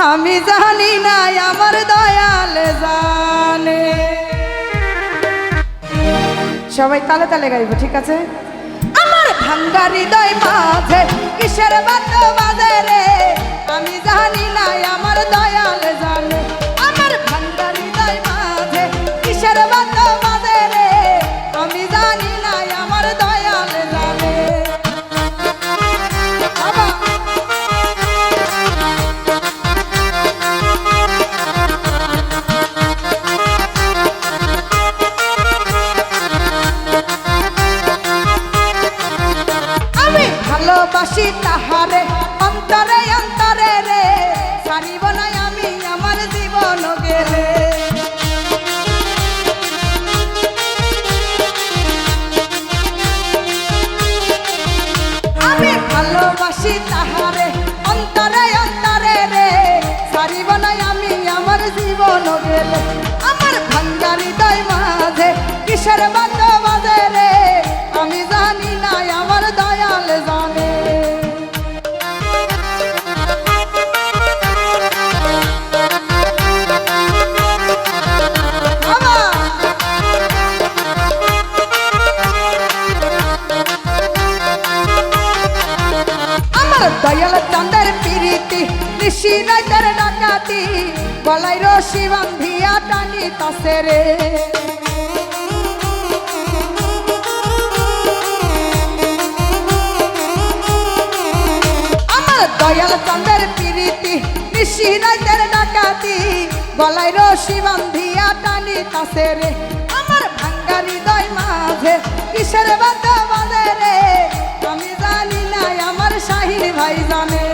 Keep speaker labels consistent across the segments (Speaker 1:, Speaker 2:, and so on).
Speaker 1: আমি জানি না আমার দয়াল জানে। সবাই তালে তালে গাইব, ঠিক আছে? আমার ভাঙ্গা হৃদয় মাঝে কিসের বাদ্য বাজে রে, আমি জানি না আমার দয়াল জানে। আমার ভাঙ্গা হৃদয় মাঝে কিসের বাদ্য বাজে রে, আমি জানি না আমার দয়াল জানে। ভালোবাসি তাহারে অন্তরে অন্তরে রে, ছাড়িব না আমি আমার জীবন গেলে। আমি ভালোবাসি তাহারে অন্তরে অন্তরে রে, ছাড়িব না আমি আমার জীবন গেলে। আমার ভাঙ্গা হৃদয় মাঝে কিসের বাদ্য বাজে রে, আমি জানি না আমার দয়াল জানে। আমার দয়াল চাঁদের প্রীতি নিশি রাতের ডাকাতি, গলায় রশি বান্ধিয়া টানি তাসে রে। দয়াল চাঁদের প্রীতি নিশি রাতের ডাকাতি, গলায় রশি বান্ধিয়া টানি তাসে রে। আমার ভাঙ্গা হৃদয় মাঝে কিসের বাদ্য বাজে রে, আমি জানি না আমার শাহিন ভাই জানে।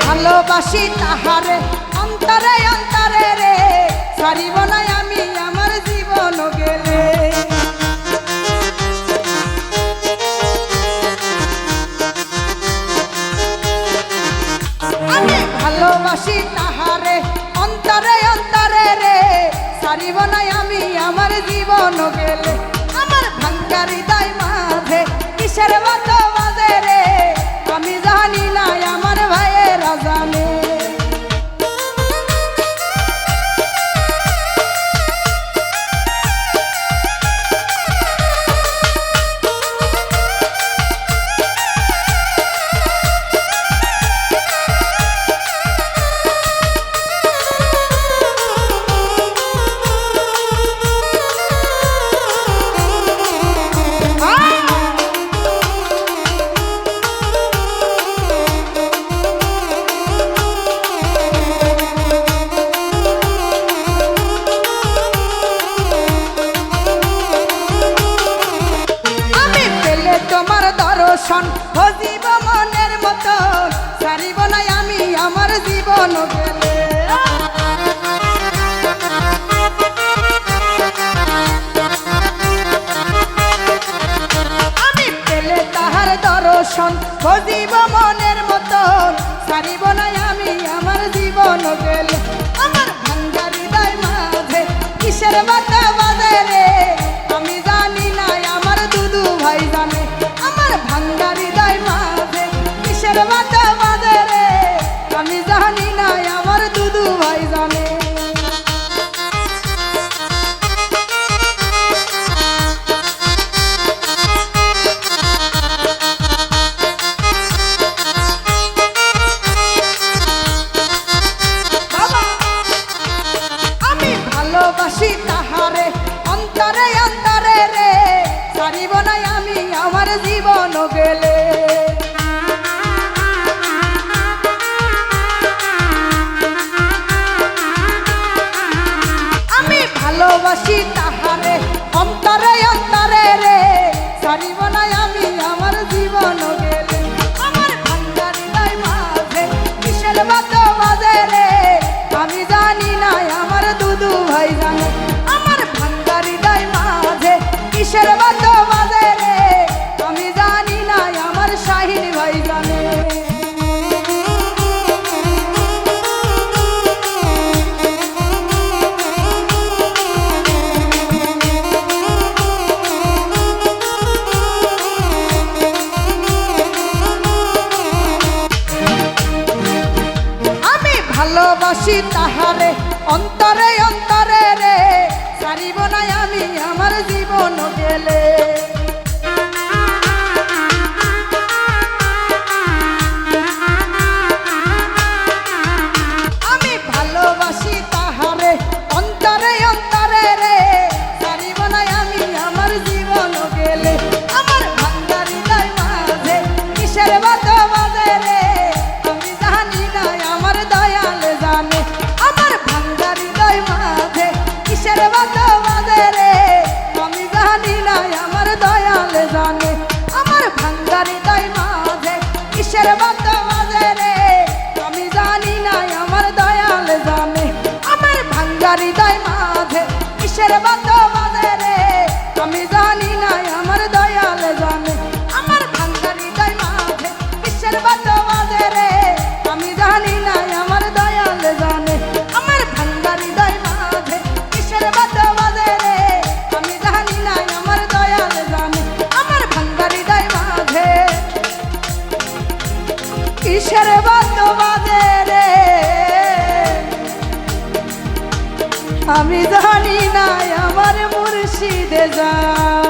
Speaker 1: ভালোবাসি তাহারে অন্তরে অন্তরে রে, ছাড়িব না আমি আমার জীবন গেলে। আমি ভালোবাসি তাহারে অন্তরে অন্তরে রে, ছাড়িব না আমি আমার জীবন গেলে। আমার ভাঙ্গা হৃদয় মাঝে কিসের বাদ্য বাজে রে, আমি জানি না আমার ভাইয়েরা জানে। তোমার দর্শন হজিব মনের মতো, ছাড়িব না আমি আমার জীবন গেলে। আমি পেলে তাহার দর্শন হজিব মনের মতো, ছাড়িব না আমি আমার জীবন গেলে। আমার ভাঙ্গা হৃদয় মাঝে কিসের বাদ্য বাজে রে, আমি জানি না আমার দুদু ভাই জানে। আমার ভাঙ্গা হৃদয় মাঝে কিসের বাদ্য বাজে রে, আমি জানি না আমার দুদু ভাই জানে। আমি ভালোবাসি তাহার ভালোবাসি তাহারে অন্তরে অন্তরে রে সারিব না আমি আমার জীবন গেলে আমার ভাঙ্গা হৃদয় মাঝে কিসের বাদ্য বাজে রে আমি জানি না আমার দুদু ভাই জানে আমার ভাঙ্গা হৃদয় মাঝে কিসের বাদ্য বাজে রে আমি জানি না আমার শাহিন ভাই জানে ভালোবাসি তাহারে অন্তরে অন্তরে রে সারিব না আমি আমার জীবন গেলে আমি ভালোবাসি তাহারে অন্তরে অন্তরে রে সারিব না আমি আমার জীবন গেলে আমার ভাঙ্গা হৃদয় মাঝে কিসের বাদ্য বাজে রে আমি জানি না আমার দয়াল জানে আমার ভাঙ্গা হৃদয় মাঝে কিসের বাদ্য বাজে রে আমি জানি না আমার দয়াল জানে আমার ভাঙ্গা হৃদয় মাঝে কিসের বাদ্য বাজে রে আমি জানি না আমার দয়াল জানে আমার ভাঙ্গা হৃদয় মাঝে কিসের বাদ্য বাজে রে আমি জানি না আমার দয়াল জানে আমার ভাঙ্গা হৃদয় মাঝে কিসের বাদ্য বাজে রে আমি জানি না আমার দয়াল জানে আমার ভাঙ্গা হৃদয় মাঝে কিসের বাদ্য বাজে রে আমি জানি না আমার দয়াল জানে আমার ভাঙ্গা হৃদয় মাঝে কিসের বাদ্য বাজে রে আমি জানি না আমার মুর্শিদে জানে